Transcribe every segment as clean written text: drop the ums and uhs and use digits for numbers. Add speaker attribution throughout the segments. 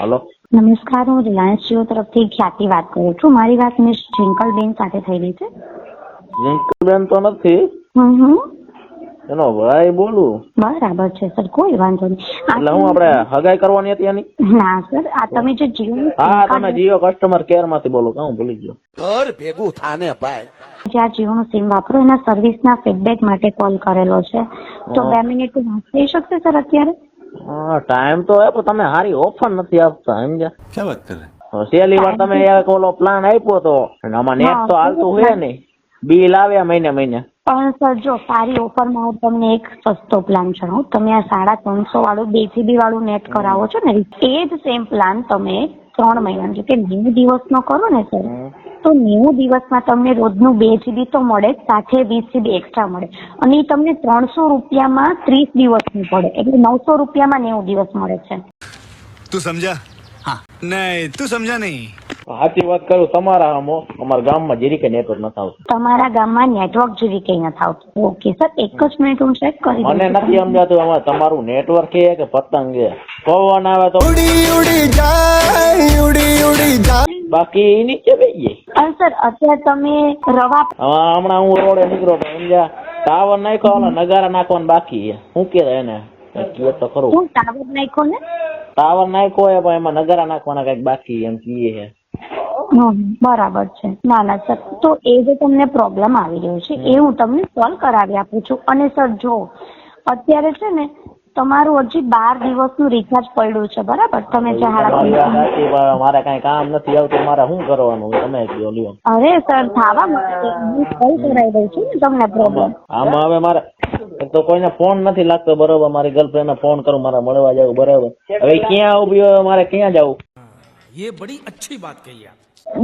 Speaker 1: Hello,
Speaker 2: નમસ્કાર, હું Reliance Jio તરફથી ખ્યાતિ વાત કરું છું. મારી વાત મિસ ટ્વિંકલબેન સાથે થઈ રહી છે?
Speaker 1: રિંકલબેન તો નથી, એનો ભાઈ બોલું.
Speaker 2: બરાબર છે સર, કોઈ વાંધો નહીં.
Speaker 1: એટલે હું આપણે હગાઈ કરવાની હતી એની?
Speaker 2: ના સર, આ તમે જે જીઓ
Speaker 1: હા, તમે જીઓ કસ્ટમર કેર માંથી બોલો. હું ભૂલી ગયો.
Speaker 3: ઘર ભેગું થાને ભાઈ.
Speaker 2: જે આ જીઓનું સિમ વાપરો એના સર્વિસના ફીડબેક માટે કોલ કરેલો છે, તો 2 મિનિટ વાત થઈ શકશે સર અત્યારે?
Speaker 1: ટાઈમ તો આપો, તમે સારી ઓફર નથી આપતા, સમજ્યા?
Speaker 3: ક્યાં વાત કરે?
Speaker 1: છેલ્લી વાર તમે એક ઓલો પ્લાન આપ્યો તો, આમાં નેટ તો હાલતું હોય નહીં, બિલ આવ્યા મહિને.
Speaker 2: પણ સર જો સારી ઓફરમાં હું તમને એક સસ્તો પ્લાન જણાવું. તમે આ 350 વાળું 2 GB વાળું નેટ કરાવો છો ને, એ જ સેમ પ્લાન તમે 3 મહિના એટલે કે 90 દિવસનો કરો ને સર, તો 90 દિવસમાં તમને રોજનું 2 GB તો મળે જ, સાથે 20 GB એક્સ્ટ્રા મળે, અને એ તમને 300 રૂપિયામાં 30 દિવસનું પડે, એટલે 900 રૂપિયામાં 90 દિવસ મળે છે.
Speaker 4: તું સમજા? હા. નહીં, તું સમજા નહીં.
Speaker 1: સાચી વાત કરું, તમારા અમારા ગામમાં જેરી કે નેટવર્ક નથી આવતું.
Speaker 2: તમારા ગામમાં નેટવર્ક જેવી કઈ નથી આવતું? ઓકે સર, એક જ મિનિટ હું ચેક કરી દઉં.
Speaker 1: મને નથી સમજાતું આમાં તમારું નેટવર્ક છે કે પતંગ છે. પવન આવે તો
Speaker 4: ઉડી જાય.
Speaker 1: બાકી નીચે બેસી જાય.
Speaker 2: સર અત્યારે તમે રવા
Speaker 1: હમણાં હું રોડે નીકળો તો સમજ્યા, ટાવર નાખ્યો, નગારા નાખવાનું બાકી છે. શું કે એને કે તો ખરું,
Speaker 2: હું ટાવર નાખ્યો ને?
Speaker 1: ટાવર નાખ્યો પણ એમાં નગારા નાખવાના કઈક બાકી એમ કીએ છે.
Speaker 2: બરાબર છે. ના ના સર, તો એ જે તમને પ્રોબ્લેમ આવી રહ્યો છે એ હું તમને સોલ્વ કરાવી આપું છું. અને સર જો અત્યારે છે ને તમારું હજી 12 દિવસનું રિચાર્જ પડ્યું છે, બરાબર? તમે જે
Speaker 1: મારે કઈ કામ નથી આવતું, મારે શું કરવાનું તમે કહો લ્યો.
Speaker 2: અરે સર, થાવા માટે હું સોલ્વ કરાવી દઉં છું ને તમને પ્રોબ્લેમ.
Speaker 1: આમાં હવે મારે તો કોઈને ફોન નથી લાગતો, બરોબર? મારી ગર્લફ્રેન્ડ ને ફોન કરું, મારે મળવા જવું, બરાબર? હવે ક્યાં ઉભી હોય, મારે ક્યાં જવું?
Speaker 3: ये बड़ी अच्छी बात कही आप.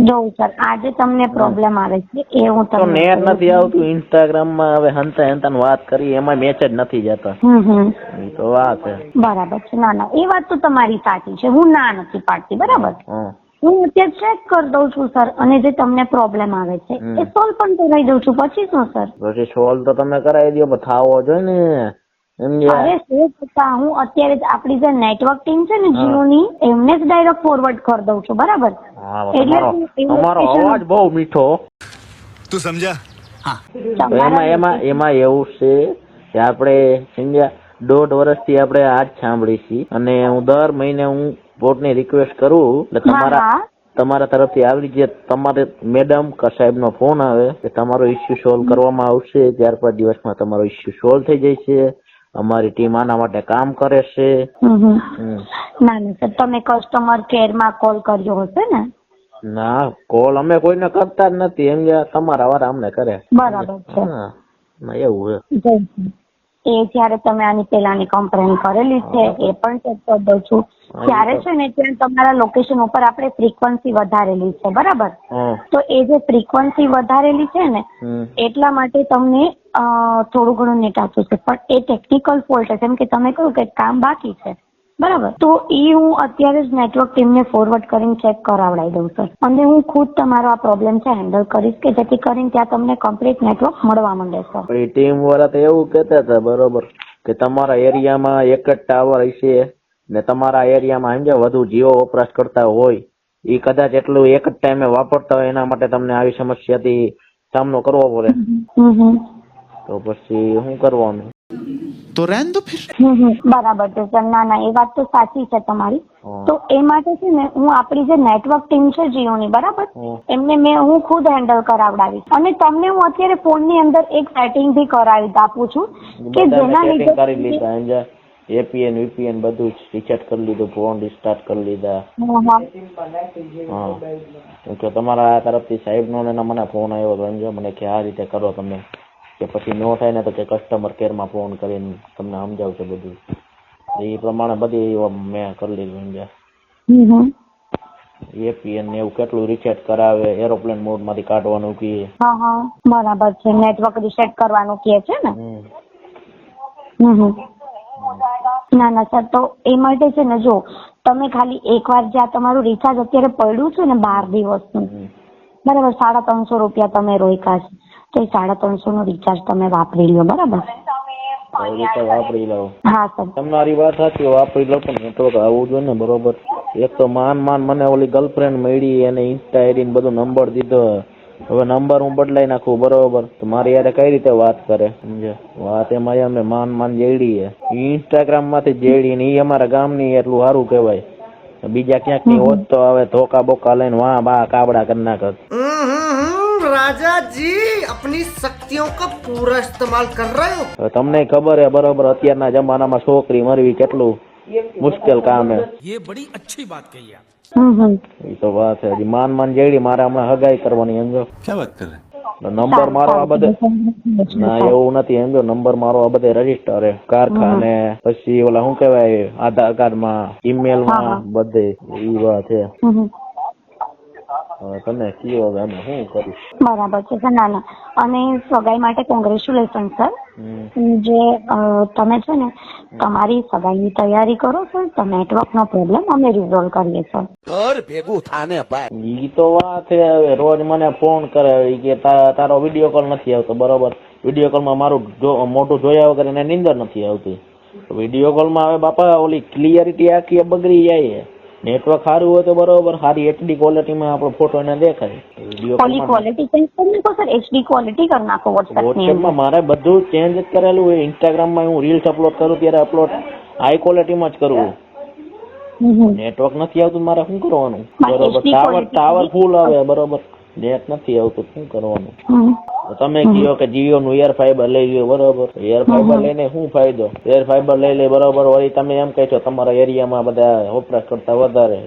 Speaker 2: જો સર, આજે તમને પ્રોબ્લેમ આવે છે એ હું
Speaker 1: તો
Speaker 2: તમને
Speaker 1: નેટ નથી આવતું. ઇન્સ્ટાગ્રામ માં હવે હંતા વાત કરી, એમાં મેસેજ નથી જતા. એ તો વાત છે.
Speaker 2: બરાબર છે. ના ના, એ વાત તો તમારી સાચી છે, હું ના નથી પાડતી, બરાબર? હું અત્યારે ચેક કરી દઉં છું સર, અને જે તમને પ્રોબ્લેમ આવે છે એ સોલ્વ પણ કરાવી દઉં છું. પછી શું સર?
Speaker 1: પછી સોલ્વ તો તમે કરાવી દો, પણ થાવો જોઈએ ને.
Speaker 2: અરે શું, હું અત્યારે આપડી જે નેટવર્ક ટીમ છે ને જીઓની, એમને જ ડાયરેક્ટ ફોરવર્ડ કરી દઉં છું, બરાબર?
Speaker 1: તમારો અવાજ બહુ મીઠો.
Speaker 4: તું સમજા? હા.
Speaker 1: એમાં એવું છે કે આપણે સમજ્યા 1.5 વર્ષથી આપણે આજ સાંભળી છીએ, અને હું દર મહિને હું બોર્ડની રિક્વેસ્ટ કરું એટલે તમારા તરફથી આવી જે તમારે મેડમ કે સાહેબ નો ફોન આવે કે તમારો ઇસ્યુ સોલ્વ કરવામાં આવશે, 4-5 દિવસમાં તમારો ઇસ્યુ સોલ્વ થઈ જશે, અમારી ટીમ આના માટે કામ કરે છે.
Speaker 2: ના ના સર, તમે કસ્ટમર કેર માં કોલ કર્યો હશે ને?
Speaker 1: ના, કોલ અમે કોઈને કરતા જ નથી, એમ તમારા વાળા અમને કરે.
Speaker 2: બરાબર છે.
Speaker 1: એવું છે.
Speaker 2: એ જયારે તમે આની પેલાની કમ્પ્લેન કરેલી છે એ પણ ચેક કરી દઉં છું. ત્યારે છે ને ત્યાં તમારા લોકેશન ઉપર આપણે ફ્રીક્વન્સી વધારેલી છે, બરાબર? તો એ જે ફ્રીક્વન્સી વધારેલી છે ને એટલા માટે તમને થોડું ઘણું નેટ આવતું છે, પણ એ ટેકનિકલ ફોલ્ટ છે, કેમ કે તમે કહ્યું કે કામ બાકી છે, બરાબર? તો એ હું અત્યારે જ નેટવર્ક ટીમને ફોરવર્ડ કરીને ચેક કરાવડાવી દઉં સર, અને હું ખુદ તમારો આ પ્રોબ્લેમ છે હેન્ડલ કરીશ, કે જેથી કરીને ત્યાં તમને કમ્પ્લીટ નેટવર્ક મળવા માંડે સર.
Speaker 1: એ ટીમ વાળા તો એવું કહેતા હતા, બરોબર, કે તમારા એરિયામાં એક જ ટાવર હશે ને તમારા એરિયામાં સમજ્યા વધુ જીઓ વપરાશ કરતા હોય, એ કદાચ એટલું એક જ ટાઈમે વાપરતા હોય, એના માટે તમને આવી સમસ્યાથી સામનો કરવો પડે. તો પછી શું કરવાનું?
Speaker 4: તો રહેન દો ફિર.
Speaker 2: બરાબર છે સર. ના ના, એ વાત તો સાચી છે તમારી. તો એ માટે છે ને હું આપણી જે નેટવર્ક ટીમ છે જીઓની, બરાબર, એમને હું ખુદ હેન્ડલ કરાવડાવીશ, અને તમને હું અત્યારે ફોન ની અંદર એક સેટિંગ બી કરાવી આપું છું કે જેના લીધે
Speaker 1: એપીએન વીપીએન બધું રિચાર્જ કરી લીધું, ફોન રિસ્ટાર્ટ કરી લીધા. તો તમારા તરફથી સાહેબ નો મને ફોન આવ્યો હતો, મને કે આ રીતે કરો તમે, કે પછી નો થાય ને તો કે કસ્ટમર કેર માં ફોન કરીને તમને સમજાવશે બધું. એ પ્રમાણે બધી મેં કરી લીધું. એપીએન ને એવું કેટલું રિસેટ કરાવે, એરોપ્લેન મોડ માંથી કાઢવાનું કે.
Speaker 2: બરાબર છે, નેટવર્ક રિસેટ કરવાનું કે છે ને. ના ના સર, તો એ માટે છે ને જો તમે ખાલી એકવાર જે આ તમારું રિચાર્જ અત્યારે પડ્યું છે ને 12 દિવસનું, બરાબર, 350 રૂપિયા તમે રોક્યા છે, તો એ 350 નું રિચાર્જ તમે વાપરી લો, બરાબર?
Speaker 1: એ રીતે વાપરી લઉં.
Speaker 2: હા સર.
Speaker 1: તમારી વાત સાચી, વાપરી લઉં પણ નેટવર્ક આવવું જોઈએ ને બરોબર. એક તો માન મને ઓલી ગર્લફ્રેન્ડ મળી, એને ઇન્સ્ટા આઈડી ને બધો નંબર દીધો. હવે નંબર હું બદલાઈ નાખું બરોબર, તો મારી યારે કઈ રીતે વાત કરે સમજે. વાત એમાં અમે માન જેડી હે, ઇન્સ્ટાગ્રામ માંથી જેડી ને, ઈ અમારા ગામની એટલું સારું કહેવાય. બીજા ક્યાંક ની હોત તો હવે ધોકા બોકા લઈને વાહ બા કાબડા કરી નાખત.
Speaker 5: राजा जी अपनी शक्तियों का पूरा इस्तेमाल कर रहे हो.
Speaker 1: હવે તમને ખબર હે બરોબર, અત્યારના જમાનામાં છોકરી મરવી કેટલું મુશ્કેલ કામ હે.
Speaker 3: ये बड़ी अच्छी बात कही आप.
Speaker 1: એ તો વાત છે. હજી માન જેડી મારે હમણાં હગાઈ કરવાની સમજો.
Speaker 3: क्या बात कर रहे हैं?
Speaker 1: નંબર મારો આ બધે ના એવું નથી સમજો. નંબર મારો આ બધે રજીસ્ટર હે, કારખાને, પછી ઓલા શું કેવાય આધાર કાર્ડ માં, ઈમેલ માં, બધે ઈ વાત છે. તમે કયો હવે અમે શું કરીશ.
Speaker 2: બરાબર છે સર. ના ના, અને સગાઈ માટે કોંગ્રેચ્યુલેશન સર. જે તમે છે ને તમારી સગાઈની તૈયારી કરો છો, તો નેટવર્ક નો પ્રોબ્લેમ અમે રિઝોલ્વ કરીએ સર.
Speaker 3: ઘર ભેગું થાને ભાઈ.
Speaker 1: ઈ તો વાત છે. હવે રોજ મને ફોન કરે કે તારો વિડીયો કોલ નથી આવતો બરોબર. વિડીયો કોલ માં મારું મોટું જોયા વગર એને નીંદર નથી આવતી. વિડીયો કોલ માં હવે બાપા ઓલી ક્લિયરિટી આખી બગડી જાય. નેટવર્ક સારું હોય તો બરોબર, સારી એચડી ક્વોલિટી માં આપણો ફોટો એને દેખાય.
Speaker 2: ઓલી ક્વોલિટી ચેન્જ કરી નાખો સર, એચડી ક્વોલિટી કરી નાખો વોટ્સએપ
Speaker 1: માં. મારે બધું ચેન્જ જ કરેલું હોય. ઇન્સ્ટાગ્રામ માં હું રીલ્સ અપલોડ કરું ત્યારે અપલોડ હાઈ ક્વોલિટી માં જ કરવું. નેટવર્ક નથી આવતું મારે શું કરવાનું બરોબર. ટાવર ફૂલ આવે બરોબર, નેટ નથી આવતું શું કરવાનું. તમે કહો કે જીઓ નું એર ફાઈબર લઈ લ્યો બરોબર. એર ફાઈબર લઈને શું ફાયદો? એર ફાઈબર લઈ લે બરોબર, વળી તમે એમ કહો છો તમારા એરિયામાં બધા વપરાશ કરતા વધારે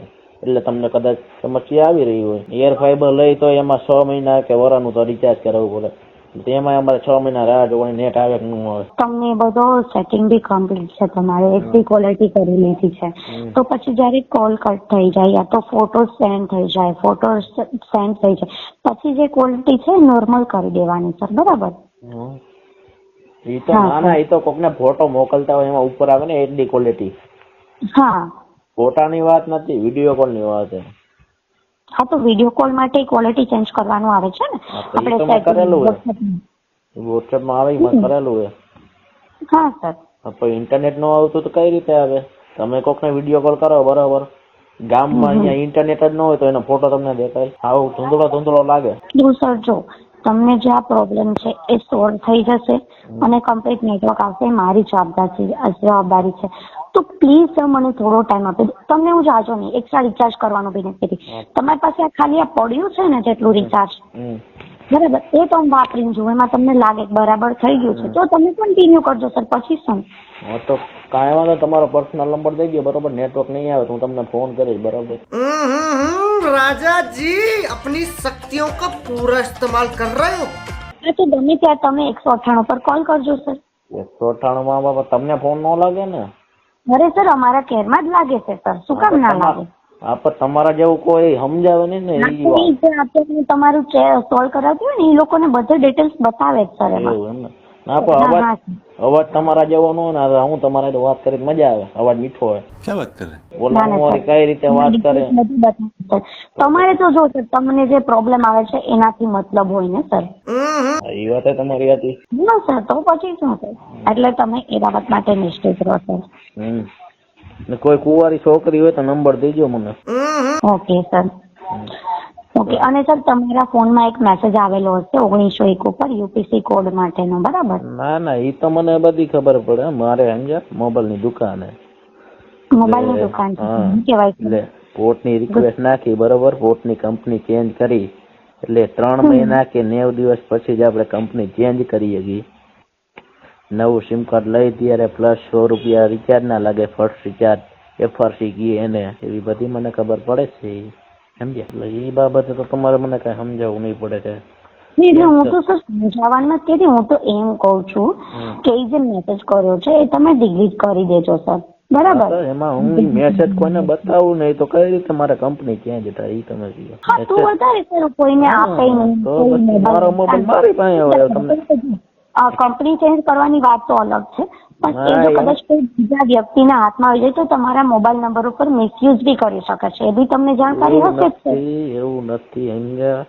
Speaker 1: એટલે તમને કદાચ સમસ્યા આવી રહી હોય. એર ફાઈબર લઈ તો એમાં 6 મહિના કે વરાનું તો રિચાર્જ કરાવવું પડે. તેમાં અમારે 6 મહિના રાહ જોવાની, નેટ આવે કે ન આવે.
Speaker 2: તમને બધો સેટિંગ બી કમ્પ્લીટ છે, તમારે એચડી ક્વોલિટી કરી લીધી છે, તો પછી જયારે કોલ કટ થઈ જાય યા તો ફોટો સેન્ડ થઈ જાય, પછી જે ક્વોલિટી છે નોર્મલ કરી દેવાની સર. બરાબર.
Speaker 1: ઈ તો ના ઈ તો કોકને ફોટો મોકલતા હોય એમાં ઉપર આવે ને એચડી ક્વોલિટી.
Speaker 2: હા,
Speaker 1: ફોટાની વાત નથી, વિડીયો કોલ ની વાત છે.
Speaker 2: હા, તો વિડીયો કોલ માટે ક્વોલિટી ચેન્જ કરવાનું આવે છે ને
Speaker 1: આપણે કરેલું હોય વોટ્સએપ માં આવે એમાં કરેલું હોય.
Speaker 2: હા સર.
Speaker 1: તો ઇન્ટરનેટ નો આવતું તો કઈ રીતે આવે? તમે કોકને વિડીયો કોલ કરો બરોબર, ગામમાં અહીંયા ઇન્ટરનેટ જ ન હોય તો એનો ફોટો તમને દેખાય? આવું ધૂંધળો લાગે.
Speaker 2: સર જો તમને જે આ પ્રોબ્લેમ છે એ સોલ્વ થઈ જશે અને કમ્પ્લીટ નેટવર્ક આવશે, મારી જવાબદારી છે. તો પ્લીઝ સર મને થોડો ટાઈમ આપી દો. તમને હું જાજો નહીં એક્સ્ટ્રા રિચાર્જ કરવાનું બી નથી કીધી. તમારી પાસે આ ખાલી આ પડ્યું છે ને જેટલું રિચાર્જ બરાબર, એ તો હું વાપરીને જોઉં, એમાં તમને લાગે બરાબર થઈ ગયું છે તો તમે કન્ટિન્યુ કરજો સર. પછી શું
Speaker 1: તો કાંઈ વાંધો, તમારો પર્સનલ નંબર દઈ દો બરોબર. નેટવર્ક નહીં આવે તો હું તમને ફોન કરીશ બરોબર.
Speaker 5: राजा जी अपनी शक्तियों का पूरा इस्तेमाल कर रहे हो.
Speaker 2: હા, તો ગમે ત્યાં તમે 198 પર કોલ કરજો સર.
Speaker 1: 198 માં બાપા તમને ફોન ન લાગે ને?
Speaker 2: અરે સર, અમારા કેરમાં જ લાગે છે સર, શું કામ ના લાગે?
Speaker 1: હા, પણ તમારા જેવું કોઈ સમજાવે નહીં ને.
Speaker 2: આપણે તમારું સોલ્વ કરાવ્યું હોય ને એ લોકોને બધે ડિટેલ્સ બતાવે જ સર એમાં.
Speaker 1: ના પણ અવાજ તમારા જેવો ન હોય ને, હું તમારા જોડે વાત કરી મજા આવે, અવાજ મીઠો હોય.
Speaker 3: क्या बात कर रहे हैं?
Speaker 1: બોલવાનું કઈ રીતે વાત કરે.
Speaker 2: તમારે તો જો સર તમને જે પ્રોબ્લેમ આવે છે એનાથી મતલબ હોય ને સર.
Speaker 1: એ વાત તમારી હતી.
Speaker 2: ના સર, તો પછી શું સર, એટલે તમે એ બાબત માટે નિશ્ચિત રહો સર.
Speaker 1: ને કોઈ કુંવારી છોકરી હોય તો નંબર દેજો મને.
Speaker 2: Okay sir. ઓકે. અને સર તમારા ફોનમાં એક મેસેજ આવેલો હશે 1901 ઉપર યુપીસી કોડ માટેનો, બરાબર?
Speaker 1: ના એ તો મને બધી ખબર પડે. મારે સમજ્યા મોબાઈલ ની દુકાન
Speaker 2: મોબાઈલ ની દુકાન કેવાય
Speaker 1: એટલે પોર્ટની રિક્વેસ્ટ નાખી બરોબર, પોર્ટની કંપની ચેન્જ કરી એટલે 3 મહિના કે 90 દિવસ પછી જ આપણે કંપની ચેન્જ કરીએ છીએ. નવું સિમ કાર્ડ લઈ ત્યારે પ્લસ 100 રૂપિયા રિચાર્જ ના લાગે, ફર્સ્ટ રિચાર્જ FRC કીએ એને, એવી બધી મને ખબર પડે છે સમજ્યા. એટલે એ બાબતે તો તમારે મને કઈ સમજાવવું નહીં પડે કે.
Speaker 2: એટલે હું તો સર સમજાવવાનું નથી કહેતી, હું તો એમ કઉ છું કે એ જે મેસેજ કર્યો છે એ તમે ડિલીટ કરી દેજો સર. બરાબર.
Speaker 1: એમાં હું મેસેજ કોઈને બતાવું નહીં તો કઈ રીતે મારે કંપની ચેન્જ થાય એ તમે કહો.
Speaker 2: હા, તો વધારે સર કોઈને આપે નહીં.
Speaker 1: મારો મોબાઈલ મારી પાસે હોય. તમને
Speaker 2: કંપની ચેન્જ કરવાની વાત તો અલગ છે, પણ એ જો કદાચ કોઈ બીજા વ્યક્તિના હાથમાં આવી જાય તો તમારા મોબાઈલ નંબર ઉપર મિસયુઝ બી કરી શકે છે, એ બી તમને જાણકારી હશે જ.
Speaker 1: એવું નથી સમજ્યા.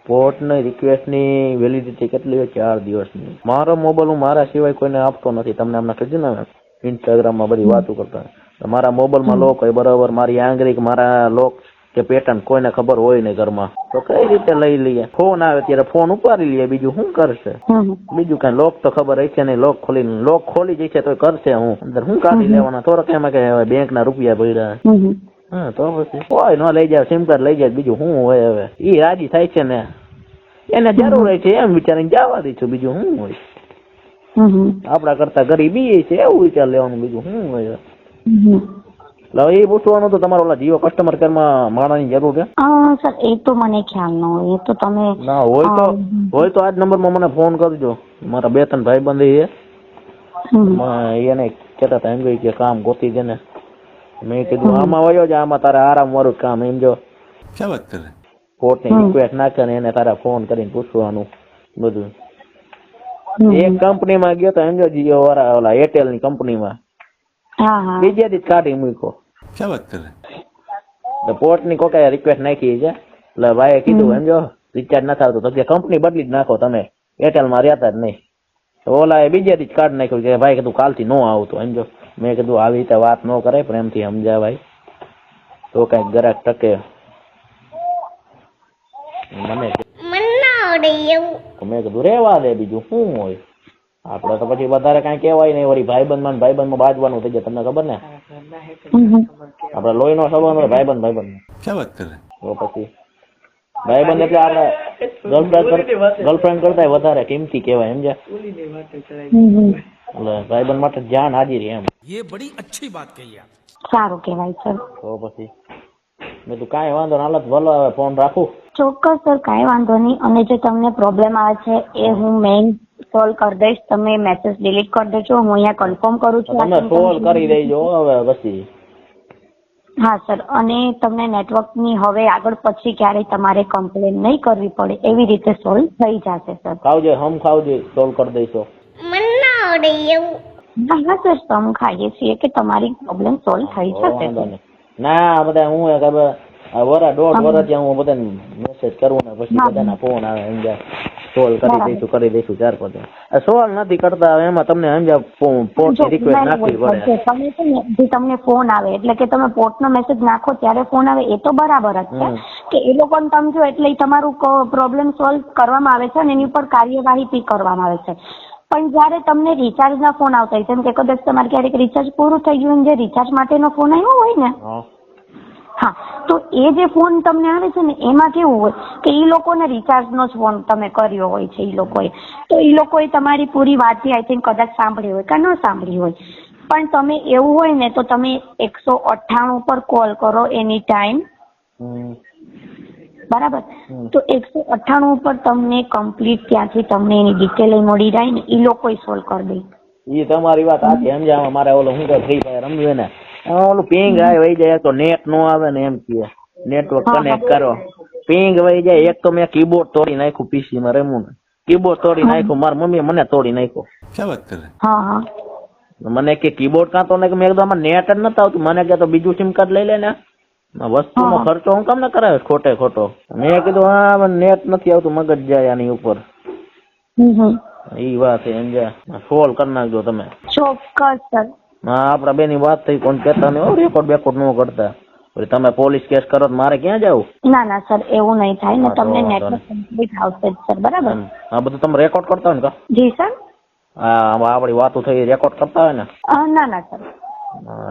Speaker 1: પોર્ટ ની રિક્વેસ્ટ ની વેલિડિટી કેટલી હોય? 4 દિવસની. મારો મોબાઈલ હું મારા સિવાય કોઈને આપતો નથી. તમને હમણાં કીધું ને ઇન્સ્ટાગ્રામ માં બધી વાતો કરતા. મારા મોબાઈલ માં લોક હોય બરાબર, મારી આંગળી મારા લોક કે પેટર્ન કોઈને ખબર હોય નહીં ઘરમાં, તો કઈ રીતે લઈ લઈએ? ફોન આવે ત્યારે ફોન ઉપાડી લઈએ, બીજું શું કરશે? બીજું કઈ લોક તો ખબર હશે નહીં, લોક ખોલી જશે તો કરશે હું અંદર શું કાઢી લેવાના? થોડાક એમાં કે બેંક ના રૂપિયા ભર્યા. હા તો પછી કોઈ ન લઈ જાય, સિમ કાર્ડ લઈ જાય, બીજું શું હોય? હવે ઈ રાજી થાય છે ને, એને જરૂર હોય છે એમ વિચારીને જવા દઈશું, બીજું શું હોય? આપડા કરતા ગરીબી છે એવું વિચાર લેવાનું, બીજું શું હોય? એટલે એ પૂછવાનું તો તમારા ઓલા જીઓ કસ્ટમર કેર માં માણસની જરૂર છે?
Speaker 2: સર એ તો મને ખ્યાલ ન હોય, એ તો તમે
Speaker 1: ના હોય તો આજ નંબર માં મને ફોન કરજો. મારા 2-3 ભાઈબંધ છે, એને કેતા હતા એમ ગઈ કે કામ ગોતી દે ને. મેં કીધું આમાં વયો છે, આમાં તારે આરામ વાળું કામ. એમ જો
Speaker 3: क्या बात कर रहे हैं?
Speaker 1: કોર્ટ ની રિક્વેસ્ટ નાખે ને એને તારા ફોન કરીને પૂછવાનું બધું. એક કંપની માં ગયો તો એમ જો જીઓ વાળા ઓલા એરટેલ ની કંપની માં, બીજે દી કાઢી મૂક્યો.
Speaker 3: क्या बात कर रहे हैं?
Speaker 1: પોર્ટ ની કોઈ રિક્વેસ્ટ નાખી છે એટલે ભાઈએ કીધું એમ જો રિચાર્જ નથી આવતું તો કે કંપની બદલી જ નાખો, તમે એરટેલ માં રહેતા જ નહીં. ઓલા એ બીજે દી કાઢી નાખ્યું કે ભાઈ કીધું કાલથી નો આવતું. એમ જો મેં કીધું આવી રીતે વાત ન કરે, પ્રેમથી સમજાવાય તો કઈક ગ્રાહક ટકે. મને મેં કીધું રેવા દે, બીજું શું હોય? આપડે તો પછી વધારે કઈ કેવાય નહીં, વળી ભાઈબંધ માં બાજવાનું થઈ જાય. તમને ખબર ને આપડે લોહી નો સંબંધ હોય, ભાઈબંધ.
Speaker 3: क्या बात कर रहे हैं?
Speaker 1: તો પછી ભાઈબંધ એટલે આપડે ગર્લફ્રેન્ડ કરતા વધારે કિંમતી કેવાય, સમજ્યા? એટલે ભાઈબંધ માટે જાન હાજરી એમ.
Speaker 3: ये बड़ी अच्छी बात कही आप.
Speaker 2: સારું કહેવાય સર.
Speaker 1: તો પછી મેં તું કાંઈ વાંધો ના, હાલત ભલો આવે ફોન રાખું.
Speaker 2: ચોક્કસ સર, કાંઈ વાંધો નહીં. અને જે તમને પ્રોબ્લેમ આવે છે એ હું મેઇન સોલ્વ કરી દઈશ. તમે મેસેજ ડિલીટ કરી દેજો, હું અહીંયા કન્ફર્મ કરું છું.
Speaker 1: તમે સોલ્વ કરી દેજો હવે પછી.
Speaker 2: હા સર, અને તમને નેટવર્કની હવે આગળ પછી ક્યારેય તમારે કમ્પ્લેન નહીં કરવી પડે, એવી રીતે સોલ્વ થઈ જશે સર.
Speaker 1: ખાવજે ખાવજે, સોલ્વ કરી દઈશું.
Speaker 2: હા સર, તમે ખાઈએ છીએ કે તમારી પ્રોબ્લેમ સોલ્વ થઈ જશે.
Speaker 1: ના બધા હું વરા 1.5 વર્ષ ત્યાં હું બધાને મેસેજ કરું ને પછી બધાના ફોન આવે, સમજ્યા? સોલ્વ કરી દઈશું 4-5. સોલ્વ નથી કરતા એમાં તમને સમજ્યા પોર્ટ ની રિક્વેસ્ટ નાખવી પડે.
Speaker 2: તમે છે ને જે તમને ફોન આવે એટલે કે તમે પોર્ટ નો મેસેજ નાખો ત્યારે ફોન આવે, એ તો બરાબર જ છે કે એ લોકોને સમજો એટલે તમારું પ્રોબ્લેમ સોલ્વ કરવામાં આવે છે અને એની ઉપર કાર્યવાહી બી કરવામાં આવે છે. પણ જયારે તમને રિચાર્જ ના ફોન આવતા હોય, જેમ કે કદાચ તમારે ક્યારેક રિચાર્જ પૂરું થઈ ગયું જે રિચાર્જ માટેનો ફોન આવ્યો હોય ને, હા, તો એ જે ફોન તમને આવે છે ને એમાં કેવું હોય કે એ લોકોને રિચાર્જ નો જ ફોન તમે કર્યો હોય છે એ લોકોએ, તો એ લોકોએ તમારી પૂરી વાત આઈ થિંક કદાચ સાંભળી હોય કે ન સાંભળી હોય. પણ તમે એવું હોય ને તો તમે 198 પર કોલ કરો એની ટાઈમ, બરાબર? તો 198 ઉપર તમને કમ્પ્લીટ ત્યાંથી તમને એની ડિટેલ મળી જાય ને, એ લોકો સોલ્વ કરી દે.
Speaker 1: એ તમારી વાત સાચી. સમજાવવા મારે ઓલું શું ફ્રી ફાયર રમ્યું ને, ઓલું પિંગ વહી જાય તો નેટ નો આવે ને, એમ કે નેટવર્ક કનેક્ટ કરો, પિંગ વહી જાય. એક તો મેં કીબોર્ડ તોડી નાખ્યું પીસી માં રમું ને, કીબોર્ડ તોડી નાખ્યું. મારી મમ્મીએ મને તોડી નાખ્યો.
Speaker 3: क्या बात कर रहे हैं?
Speaker 2: હા,
Speaker 1: મને કે કીબોર્ડ કાં તો ને કે મેં એકદમ નેટ જ નથી આવતું. મને કે તો બીજું સિમ કાર્ડ લઈ લે ને, વસ્તુનો ખર્ચો હું તમને કરાવે ખોટો. મેં કીધું હા નેટ નથી આવતું, મગજ જાય આની ઉપર. ઈ વાત છે, સોલ્વ કરી નાખજો તમે.
Speaker 2: ચોક્કસ સર.
Speaker 1: હા, આપડા બેની વાત થઈ, કોણ કેતા નહીં રેકોર્ડ ન કરતા. તમે પોલીસ કેસ કરો તો મારે ક્યાં જવું?
Speaker 2: ના સર, એવું નહીં થાય ને, તમને નેટવર્ક કમ્પ્લીટ આવશે સર, બરાબર?
Speaker 1: હા, બધું તમે રેકોર્ડ કરતા હોય ને?
Speaker 2: જી સર.
Speaker 1: હા, આપડી વાતો થઈ રેકોર્ડ કરતા હોય ને?
Speaker 2: ના સર.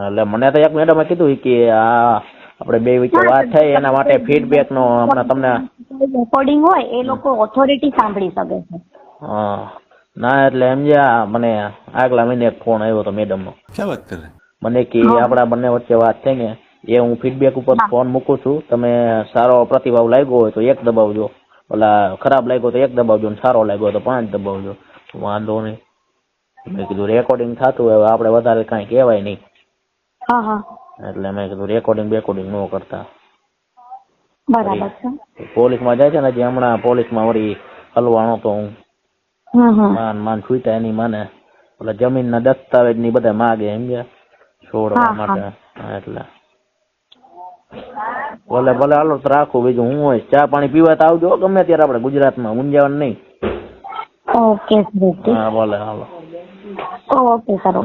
Speaker 1: એટલે મને તો એક મેડમે કીધું કે આ આપણે બે વચ્ચે વાત થઈ એના માટે ફીડબેક નો હમણાં તમને
Speaker 2: રેકોર્ડિંગ હોય એ લોકો ઓથોરિટી સાંભળી શકે છે.
Speaker 1: હા, ના એટલે સમજ્યા. મને આગલા મહિને એક ફોન આવ્યો હતો મેડમ નો.
Speaker 3: क्या बात कर रहे हैं?
Speaker 1: મને કે આપડા બંને વચ્ચે વાત થઈ ને, એ હું ફીડબેક ઉપર ફોન મૂકું છું. તમે સારો પ્રતિભાવ લાગ્યો હોય તો 1 દબાવજો, ઓલા ખરાબ લાગ્યો તો 1 દબાવજો, ને સારો લાગ્યો તો 5 દબાવજો. વાંધો નહીં. મેં કીધું રેકોર્ડિંગ થતું હોય, આપડે વધારે કઈ કહેવાય નહીં. એટલે મેં કીધું રેકોર્ડિંગ ન કરતા.
Speaker 2: બરાબર છે.
Speaker 1: પોલીસમાં જાય છે ને, હજી હમણાં પોલીસમાં વળી હલવાનો તો હું માન છૂટા એની માને ઓલા જમીનના દસ્તાવેજ ની બધા માગે સમજ્યા, છોડવા માટે. એટલે ભલે ભલે હાલો તો રાખો, બીજું હું હોય ચા પાણી પીવા તો આવજો ગમે ત્યારે, આપણે ગુજરાતમાં મૂંઝાવાનું નહીં.
Speaker 2: Okay sir.
Speaker 1: હા ભલે હાલો.
Speaker 2: Okay sir.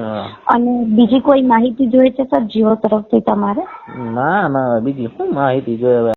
Speaker 2: અને બીજી કોઈ માહિતી જોઈએ છે સર જીઓ તરફથી તમારે?
Speaker 1: ના ના બીજી શું માહિતી જોઈએ હવે.